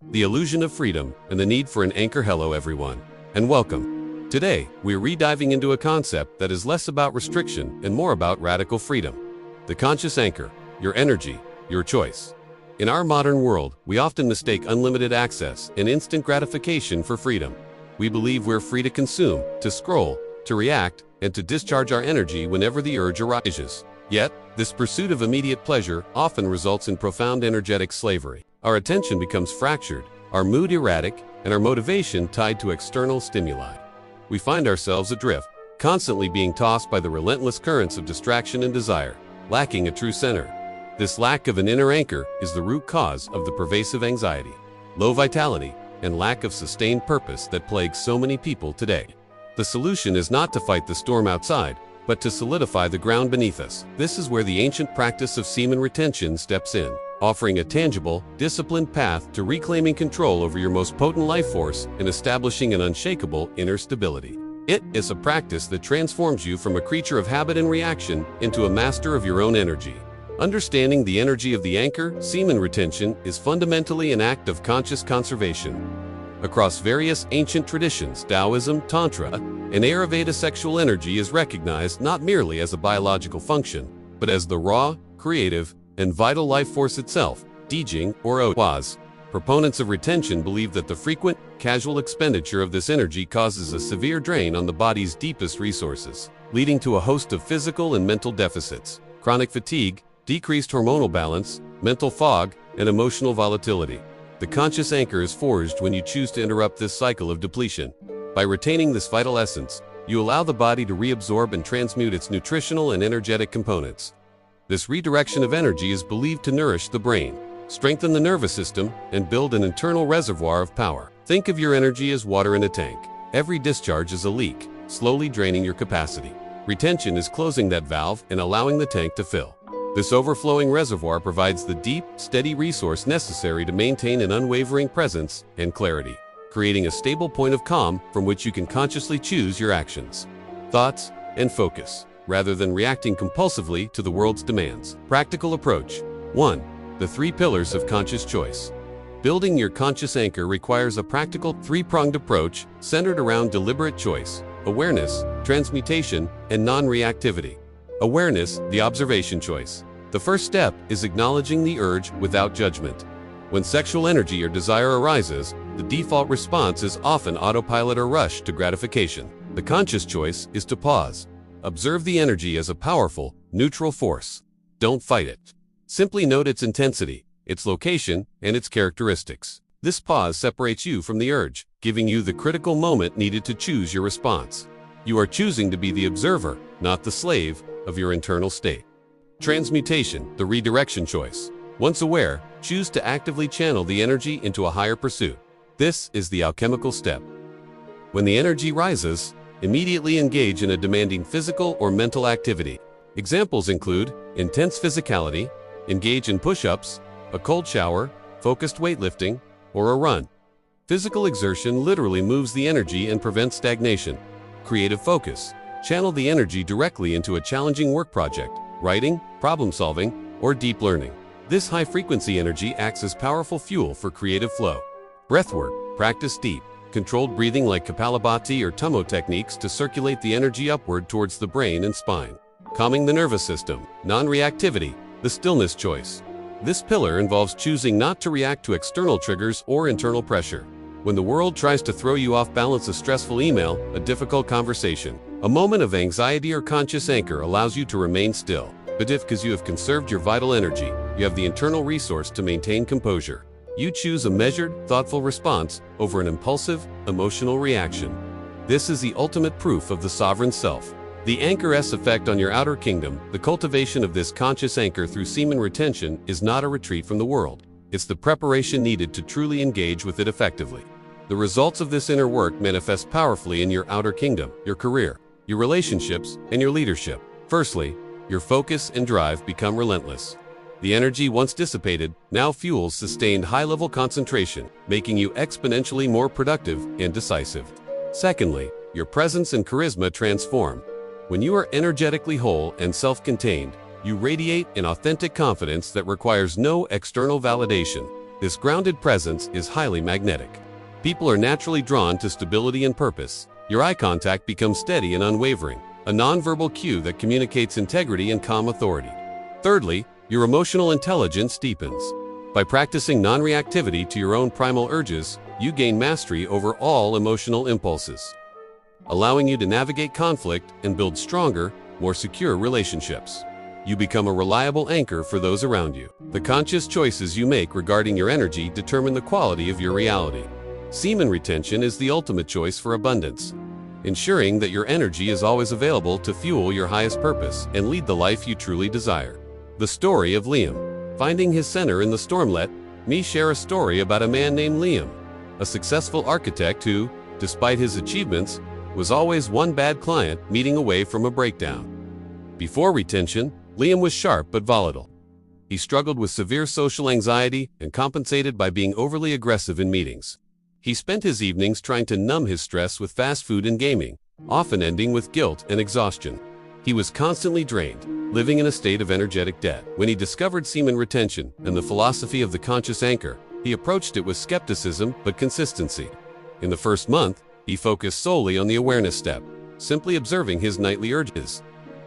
the illusion of freedom, and the need for an anchor. Hello everyone, and welcome. Today, we're rediving into a concept that is less about restriction and more about radical freedom. The conscious anchor, your energy, your choice. In our modern world, we often mistake unlimited access and instant gratification for freedom. We believe we're free to consume, to scroll, to react, and to discharge our energy whenever the urge arises. Yet, this pursuit of immediate pleasure often results in profound energetic slavery. Our attention becomes fractured, our mood erratic, and our motivation tied to external stimuli. We find ourselves adrift, constantly being tossed by the relentless currents of distraction and desire, lacking a true center. This lack of an inner anchor is the root cause of the pervasive anxiety, low vitality, and lack of sustained purpose that plagues so many people today. The solution is not to fight the storm outside, but to solidify the ground beneath us. This is where the ancient practice of semen retention steps in, offering a tangible, disciplined path to reclaiming control over your most potent life force and establishing an unshakable inner stability. It is a practice that transforms you from a creature of habit and reaction into a master of your own energy. Understanding the energy of the anchor, semen retention, is fundamentally an act of conscious conservation. Across various ancient traditions, Taoism, Tantra, and Ayurveda, sexual energy is recognized not merely as a biological function, but as the raw, creative, and vital life force itself, Dijing or Oaz. Proponents of retention believe that the frequent, casual expenditure of this energy causes a severe drain on the body's deepest resources, leading to a host of physical and mental deficits, chronic fatigue, decreased hormonal balance, mental fog, and emotional volatility. The conscious anchor is forged when you choose to interrupt this cycle of depletion. By retaining this vital essence, you allow the body to reabsorb and transmute its nutritional and energetic components. This redirection of energy is believed to nourish the brain, strengthen the nervous system, and build an internal reservoir of power. Think of your energy as water in a tank. Every discharge is a leak, slowly draining your capacity. Retention is closing that valve and allowing the tank to fill. This overflowing reservoir provides the deep, steady resource necessary to maintain an unwavering presence and clarity, creating a stable point of calm from which you can consciously choose your actions, thoughts, and focus, rather than reacting compulsively to the world's demands. Practical approach. 1. The 3 pillars of conscious choice. Building your conscious anchor requires a practical, 3-pronged approach centered around deliberate choice, awareness, transmutation, and non-reactivity. Awareness, the observation choice. The first step is acknowledging the urge without judgment. When sexual energy or desire arises, the default response is often autopilot or rush to gratification. The conscious choice is to pause. Observe the energy as a powerful, neutral force. Don't fight it. Simply note its intensity, its location, and its characteristics. This pause separates you from the urge, giving you the critical moment needed to choose your response. You are choosing to be the observer, not the slave, of your internal state. Transmutation, the redirection choice. Once aware, choose to actively channel the energy into a higher pursuit. This is the alchemical step. When the energy rises, immediately engage in a demanding physical or mental activity. Examples include intense physicality, engage in push-ups, a cold shower, focused weightlifting, or a run. Physical exertion literally moves the energy and prevents stagnation. Creative focus. Channel the energy directly into a challenging work project, writing, problem-solving, or deep learning. This high-frequency energy acts as powerful fuel for creative flow. Breathwork. Practice deep, controlled breathing like Kapalabhati or Tummo techniques to circulate the energy upward towards the brain and spine. Calming the nervous system. Non-reactivity, the stillness choice. This pillar involves choosing not to react to external triggers or internal pressure. When the world tries to throw you off balance, a stressful email, a difficult conversation, a moment of anxiety or conscious anchor allows you to remain still. But because you have conserved your vital energy, you have the internal resource to maintain composure. You choose a measured, thoughtful response over an impulsive, emotional reaction. This is the ultimate proof of the sovereign self. The anchor's effect on your outer kingdom, the cultivation of this conscious anchor through semen retention, is not a retreat from the world. It's the preparation needed to truly engage with it effectively. The results of this inner work manifest powerfully in your outer kingdom, your career, your relationships, and your leadership. Firstly, your focus and drive become relentless. The energy once dissipated now fuels sustained high-level concentration, making you exponentially more productive and decisive. Secondly, your presence and charisma transform. When you are energetically whole and self-contained, you radiate an authentic confidence that requires no external validation. This grounded presence is highly magnetic. People are naturally drawn to stability and purpose. Your eye contact becomes steady and unwavering, a nonverbal cue that communicates integrity and calm authority. Thirdly, your emotional intelligence deepens. By practicing non-reactivity to your own primal urges, you gain mastery over all emotional impulses, allowing you to navigate conflict and build stronger, more secure relationships. You become a reliable anchor for those around you. The conscious choices you make regarding your energy determine the quality of your reality. Semen retention is the ultimate choice for abundance, ensuring that your energy is always available to fuel your highest purpose and lead the life you truly desire. The story of Liam. Finding his center in the storm. Let me share a story about a man named Liam, a successful architect who, despite his achievements, was always one bad client meeting away from a breakdown. Before retention, Liam was sharp but volatile. He struggled with severe social anxiety and compensated by being overly aggressive in meetings. He spent his evenings trying to numb his stress with fast food and gaming, often ending with guilt and exhaustion. He was constantly drained, living in a state of energetic debt. When he discovered semen retention and the philosophy of the conscious anchor, he approached it with skepticism but consistency. In the first month, he focused solely on the awareness step, simply observing his nightly urges.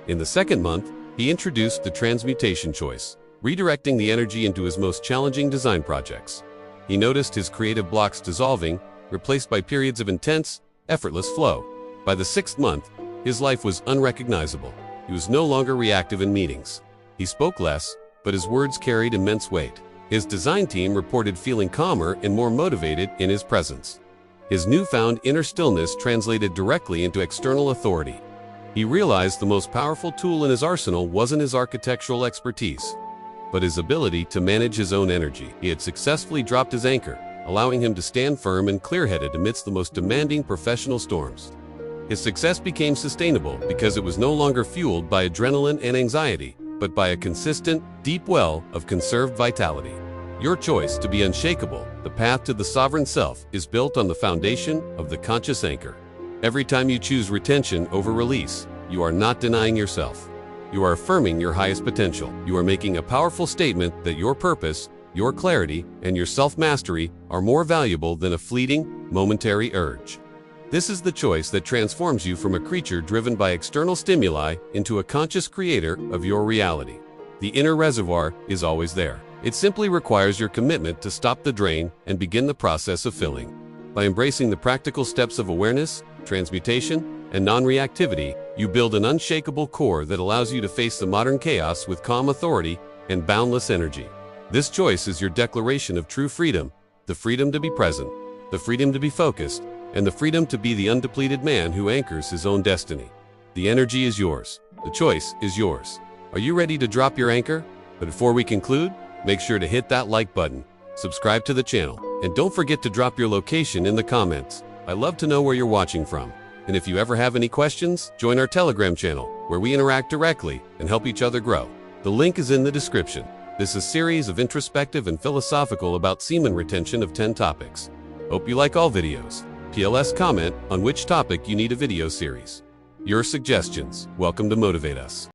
In the second month, he introduced the transmutation choice, redirecting the energy into his most challenging design projects. He noticed his creative blocks dissolving, replaced by periods of intense, effortless flow. By the sixth month, his life was unrecognizable. He was no longer reactive in meetings. He spoke less, but his words carried immense weight. His design team reported feeling calmer and more motivated in his presence. His newfound inner stillness translated directly into external authority. He realized the most powerful tool in his arsenal wasn't his architectural expertise, but his ability to manage his own energy. He had successfully dropped his anchor, allowing him to stand firm and clear-headed amidst the most demanding professional storms. His success became sustainable because it was no longer fueled by adrenaline and anxiety, but by a consistent, deep well of conserved vitality. Your choice to be unshakable, the path to the sovereign self, is built on the foundation of the conscious anchor. Every time you choose retention over release, you are not denying yourself. You are affirming your highest potential. You are making a powerful statement that your purpose, your clarity, and your self-mastery are more valuable than a fleeting, momentary urge. This is the choice that transforms you from a creature driven by external stimuli into a conscious creator of your reality. The inner reservoir is always there. It simply requires your commitment to stop the drain and begin the process of filling. By embracing the practical steps of awareness, transmutation, and non-reactivity, you build an unshakable core that allows you to face the modern chaos with calm authority and boundless energy. This choice is your declaration of true freedom, the freedom to be present, the freedom to be focused, and the freedom to be the undepleted man who anchors his own destiny. The energy is yours. The choice is yours. Are you ready to drop your anchor? But before we conclude, make sure to hit that like button, subscribe to the channel, and don't forget to drop your location in the comments. I love to know where you're watching from. And if you ever have any questions, join our Telegram channel, where we interact directly and help each other grow. The link is in the description. This is a series of introspective and philosophical about semen retention of 10 topics. Hope you like all videos. PLS comment on which topic you need a video series. Your suggestions, welcome to motivate us.